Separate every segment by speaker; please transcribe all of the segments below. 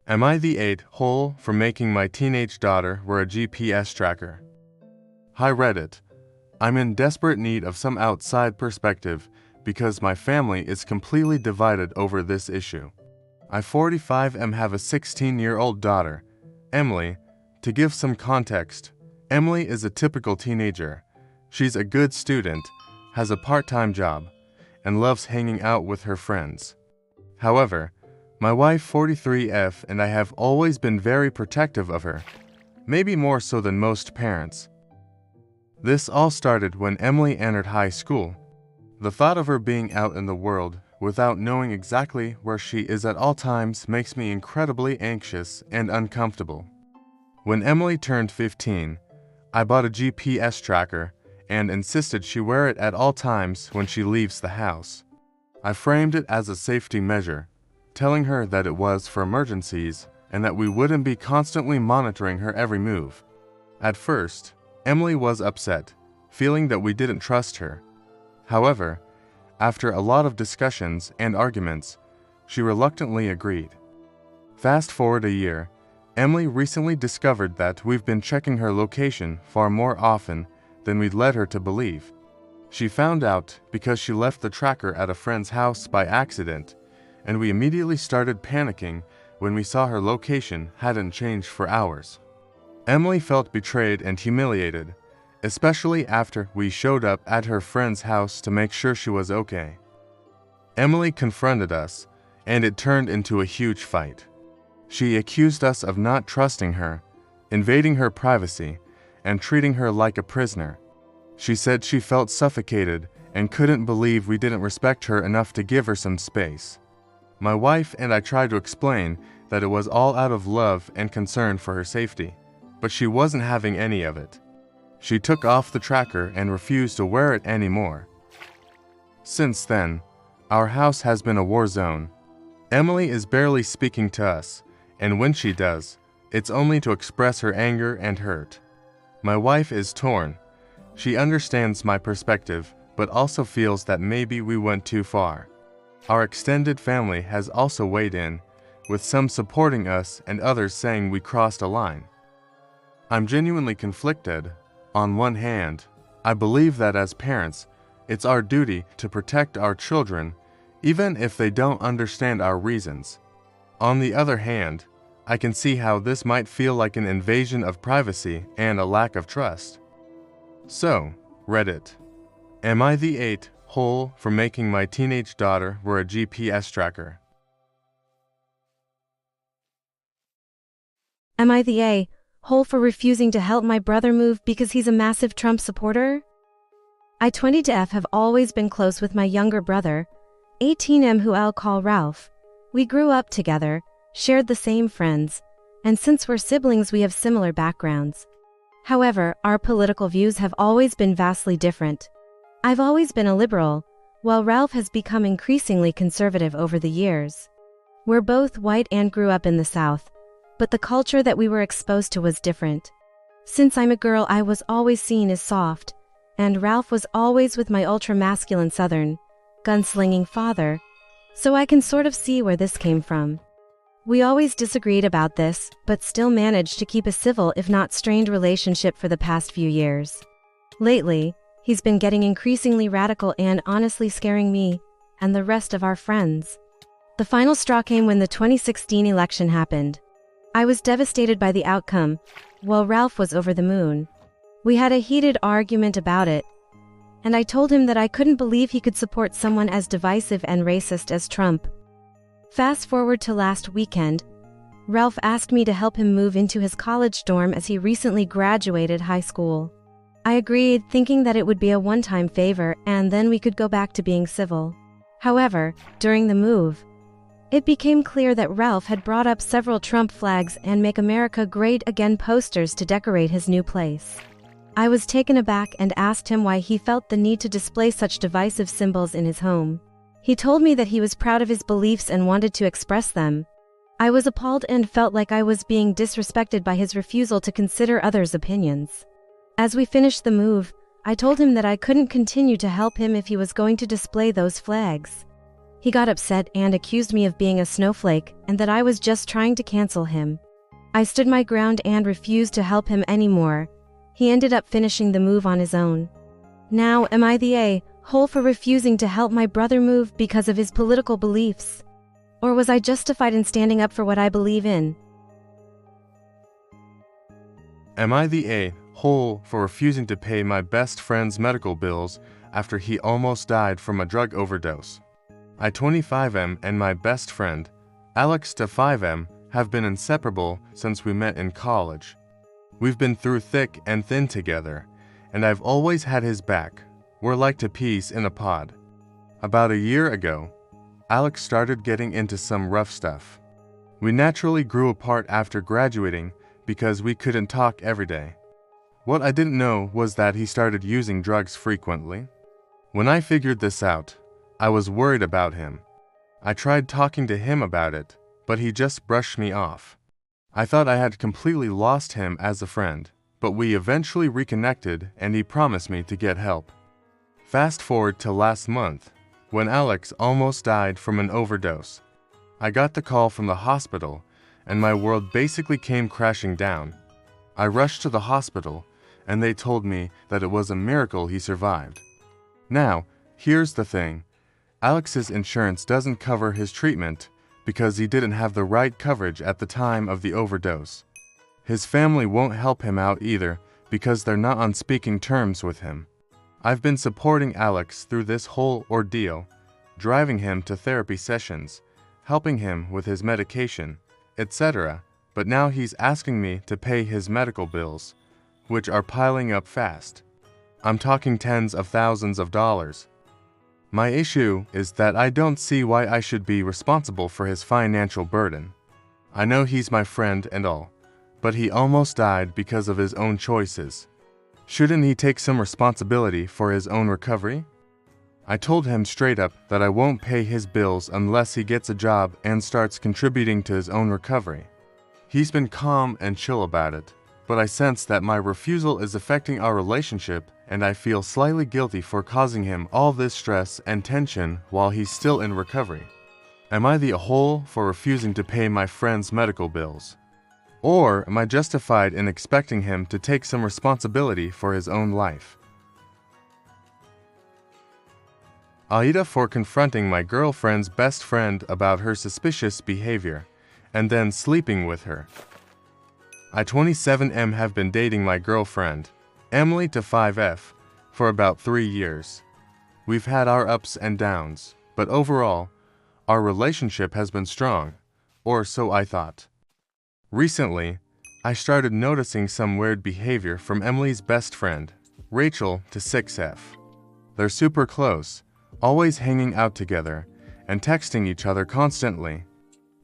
Speaker 1: Am I the 8-hole for making my teenage daughter wear a GPS tracker? Hi Reddit. I'm in desperate need of some outside perspective because my family is completely divided over this issue. I 45 have a 16-year-old daughter, Emily. To give some context, Emily is a typical teenager. She's a good student, has a part-time job, and loves hanging out with her friends. However, my wife 43F and I have always been very protective of her, maybe more so than most parents. This all started when Emily entered high school. The thought of her being out in the world without knowing exactly where she is at all times makes me incredibly anxious and uncomfortable. When Emily turned 15, I bought a GPS tracker and insisted she wear it at all times when she leaves the house. I framed it as a safety measure, telling her that it was for emergencies and that we wouldn't be constantly monitoring her every move. At first, Emily was upset, feeling that we didn't trust her. However, after a lot of discussions and arguments, she reluctantly agreed. Fast forward a year, Emily recently discovered that we've been checking her location far more often than we'd led her to believe. She found out because she left the tracker at a friend's house by accident, and we immediately started panicking when we saw her location hadn't changed for hours. Emily felt betrayed and humiliated, especially after we showed up at her friend's house to make sure she was okay. Emily confronted us, and it turned into a huge fight. She accused us of not trusting her, invading her privacy, and treating her like a prisoner. She said she felt suffocated and couldn't believe we didn't respect her enough to give her some space. My wife and I tried to explain that it was all out of love and concern for her safety, but she wasn't having any of it. She took off the tracker and refused to wear it anymore. Since then, our house has been a war zone. Emily is barely speaking to us, and when she does, it's only to express her anger and hurt. My wife is torn. She understands my perspective, but also feels that maybe we went too far. Our extended family has also weighed in, with some supporting us and others saying we crossed a line. I'm genuinely conflicted. On one hand, I believe that as parents, it's our duty to protect our children, even if they don't understand our reasons. On the other hand, I can see how this might feel like an invasion of privacy and a lack of trust. So, Reddit. Am I the 8-hole for making my teenage daughter wear a GPS tracker?
Speaker 2: Am I the A-hole for refusing to help my brother move because he's a massive Trump supporter? I 20F have always been close with my younger brother, 18M, who I'll call Ralph. We grew up together, shared the same friends, and since we're siblings we have similar backgrounds. However, our political views have always been vastly different. I've always been a liberal, while Ralph has become increasingly conservative over the years. We're both white and grew up in the South, but the culture that we were exposed to was different. Since I'm a girl, I was always seen as soft, and Ralph was always with my ultra-masculine Southern, gunslinging father, so I can sort of see where this came from. We always disagreed about this, but still managed to keep a civil if not strained relationship for the past few years. Lately, he's been getting increasingly radical and honestly scaring me and the rest of our friends. The final straw came when the 2016 election happened. I was devastated by the outcome, while Ralph was over the moon. We had a heated argument about it, and I told him that I couldn't believe he could support someone as divisive and racist as Trump. Fast forward to last weekend, Ralph asked me to help him move into his college dorm as he recently graduated high school. I agreed, thinking that it would be a one-time favor and then we could go back to being civil. However, during the move, it became clear that Ralph had brought up several Trump flags and Make America Great Again posters to decorate his new place. I was taken aback and asked him why he felt the need to display such divisive symbols in his home. He told me that he was proud of his beliefs and wanted to express them. I was appalled and felt like I was being disrespected by his refusal to consider others' opinions. As we finished the move, I told him that I couldn't continue to help him if he was going to display those flags. He got upset and accused me of being a snowflake and that I was just trying to cancel him. I stood my ground and refused to help him anymore. He ended up finishing the move on his own. Now, am I the a-hole for refusing to help my brother move because of his political beliefs? Or was I justified in standing up for what I believe in?
Speaker 1: Am I the a-hole for refusing to pay my best friend's medical bills after he almost died from a drug overdose? I 25M and my best friend, Alex 5M, have been inseparable since we met in college. We've been through thick and thin together, and I've always had his back. We're like two peas in a pod. About a year ago, Alex started getting into some rough stuff. We naturally grew apart after graduating because we couldn't talk every day. What I didn't know was that he started using drugs frequently. When I figured this out, I was worried about him. I tried talking to him about it, but he just brushed me off. I thought I had completely lost him as a friend, but we eventually reconnected and he promised me to get help. Fast forward to last month, when Alex almost died from an overdose. I got the call from the hospital, and my world basically came crashing down. I rushed to the hospital, and they told me that it was a miracle he survived. Now, here's the thing. Alex's insurance doesn't cover his treatment because he didn't have the right coverage at the time of the overdose. His family won't help him out either because they're not on speaking terms with him. I've been supporting Alex through this whole ordeal, driving him to therapy sessions, helping him with his medication, etc., but now he's asking me to pay his medical bills, which are piling up fast. I'm talking tens of thousands of dollars. My issue is that I don't see why I should be responsible for his financial burden. I know he's my friend and all, but he almost died because of his own choices. Shouldn't he take some responsibility for his own recovery? I told him straight up that I won't pay his bills unless he gets a job and starts contributing to his own recovery. He's been calm and chill about it, but I sense that my refusal is affecting our relationship, and I feel slightly guilty for causing him all this stress and tension while he's still in recovery. Am I the a-hole for refusing to pay my friend's medical bills? Or am I justified in expecting him to take some responsibility for his own life? AITA for confronting my girlfriend's best friend about her suspicious behavior, and then sleeping with her. I 27M have been dating my girlfriend, Emily 5F, for about 3 years. We've had our ups and downs, but overall, our relationship has been strong, or so I thought. Recently, I started noticing some weird behavior from Emily's best friend, Rachel 6F. They're super close, always hanging out together, and texting each other constantly.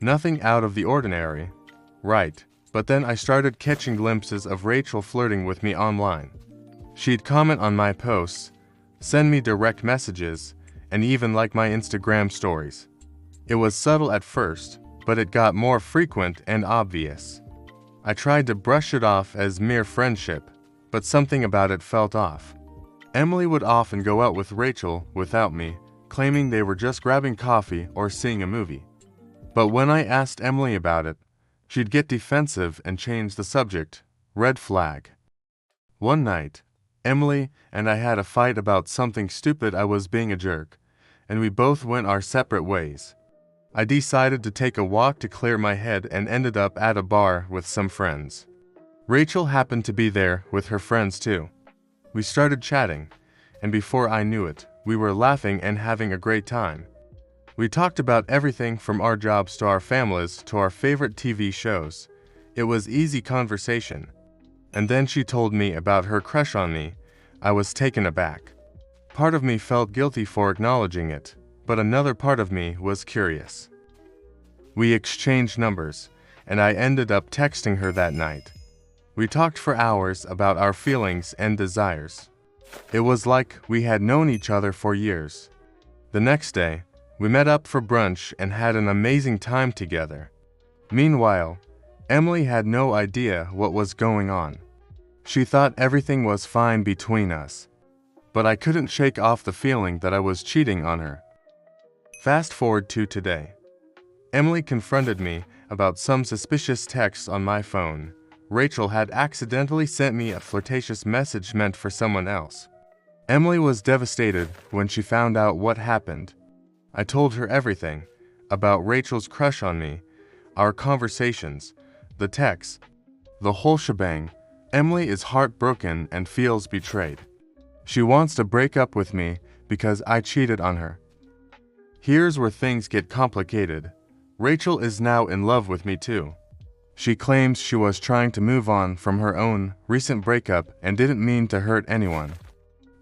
Speaker 1: Nothing out of the ordinary, right? But then I started catching glimpses of Rachel flirting with me online. She'd comment on my posts, send me direct messages, and even like my Instagram stories. It was subtle at first, but it got more frequent and obvious. I tried to brush it off as mere friendship, but something about it felt off. Emily would often go out with Rachel without me, claiming they were just grabbing coffee or seeing a movie. But when I asked Emily about it, she'd get defensive and change the subject. Red flag. One night, Emily and I had a fight about something stupid. I was being a jerk, and we both went our separate ways. I decided to take a walk to clear my head and ended up at a bar with some friends. Rachel happened to be there with her friends too. We started chatting, and before I knew it, we were laughing and having a great time. We talked about everything from our jobs to our families to our favorite TV shows. It was easy conversation. And then she told me about her crush on me. I was taken aback. Part of me felt guilty for acknowledging it, but another part of me was curious. We exchanged numbers, and I ended up texting her that night. We talked for hours about our feelings and desires. It was like we had known each other for years. The next day, we met up for brunch and had an amazing time together. Meanwhile, Emily had no idea what was going on. She thought everything was fine between us, but I couldn't shake off the feeling that I was cheating on her. Fast forward to today. Emily confronted me about some suspicious texts on my phone. Rachel had accidentally sent me a flirtatious message meant for someone else. Emily was devastated when she found out what happened. I told her everything about Rachel's crush on me, our conversations, the texts, the whole shebang. Emily is heartbroken and feels betrayed. She wants to break up with me because I cheated on her. Here's where things get complicated. Rachel is now in love with me too. She claims she was trying to move on from her own recent breakup and didn't mean to hurt anyone.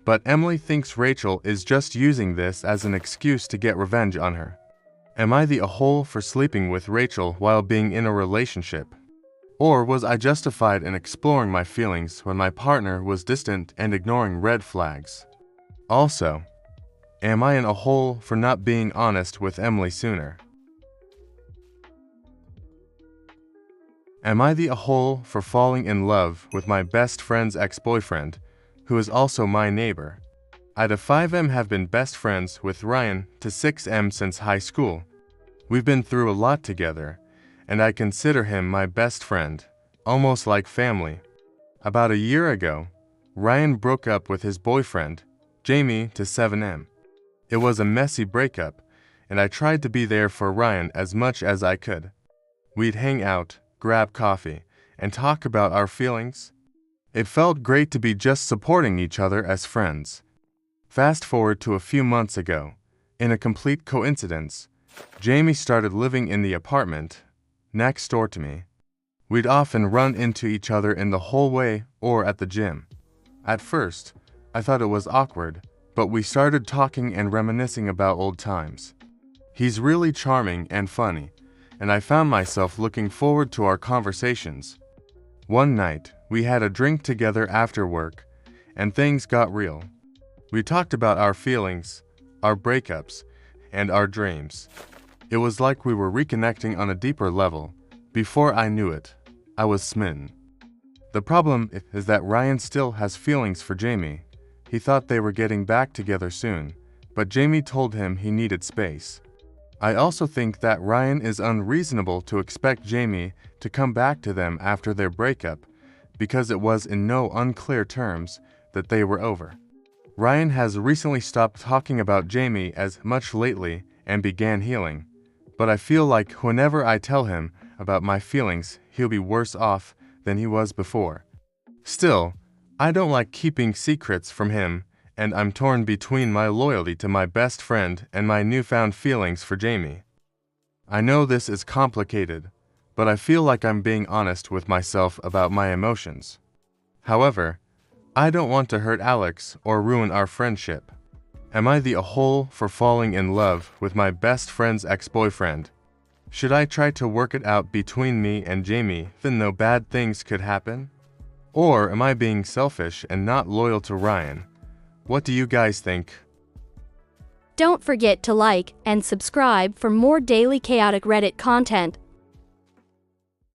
Speaker 1: But Emily thinks Rachel is just using this as an excuse to get revenge on her. Am I the a-hole for sleeping with Rachel while being in a relationship? Or was I justified in exploring my feelings when my partner was distant and ignoring red flags? Also, am I in a hole for not being honest with Emily sooner? Am I the a-hole for falling in love with my best friend's ex-boyfriend, who is also my neighbor? AITA 5M have been best friends with Ryan to 6M since high school. We've been through a lot together, and I consider him my best friend, almost like family. About a year ago, Ryan broke up with his boyfriend, Jamie, to 7M. It was a messy breakup, and I tried to be there for Ryan as much as I could. We'd hang out, grab coffee, and talk about our feelings. It felt great to be just supporting each other as friends. Fast forward to a few months ago. In a complete coincidence, Jamie started living in the apartment next door to me. We'd often run into each other in the hallway or at the gym. At first, I thought it was awkward, but we started talking and reminiscing about old times. He's really charming and funny, and I found myself looking forward to our conversations. One night, we had a drink together after work, and things got real. We talked about our feelings, our breakups, and our dreams. It was like we were reconnecting on a deeper level. Before I knew it, I was smitten. The problem is that Ryan still has feelings for Jamie. He thought they were getting back together soon, but Jamie told him he needed space. I also think that Ryan is unreasonable to expect Jamie to come back to them after their breakup, because it was in no unclear terms that they were over. Ryan has recently stopped talking about Jamie as much lately and began healing, but I feel like whenever I tell him about my feelings, he'll be worse off than he was before. Still, I don't like keeping secrets from him, and I'm torn between my loyalty to my best friend and my newfound feelings for Jamie. I know this is complicated, but I feel like I'm being honest with myself about my emotions. However, I don't want to hurt Alex or ruin our friendship. Am I the a-hole for falling in love with my best friend's ex-boyfriend? Should I try to work it out between me and Jamie even though bad things could happen? Or am I being selfish and not loyal to Ryan? What do you guys think?
Speaker 3: Don't forget to like and subscribe for more daily chaotic Reddit content.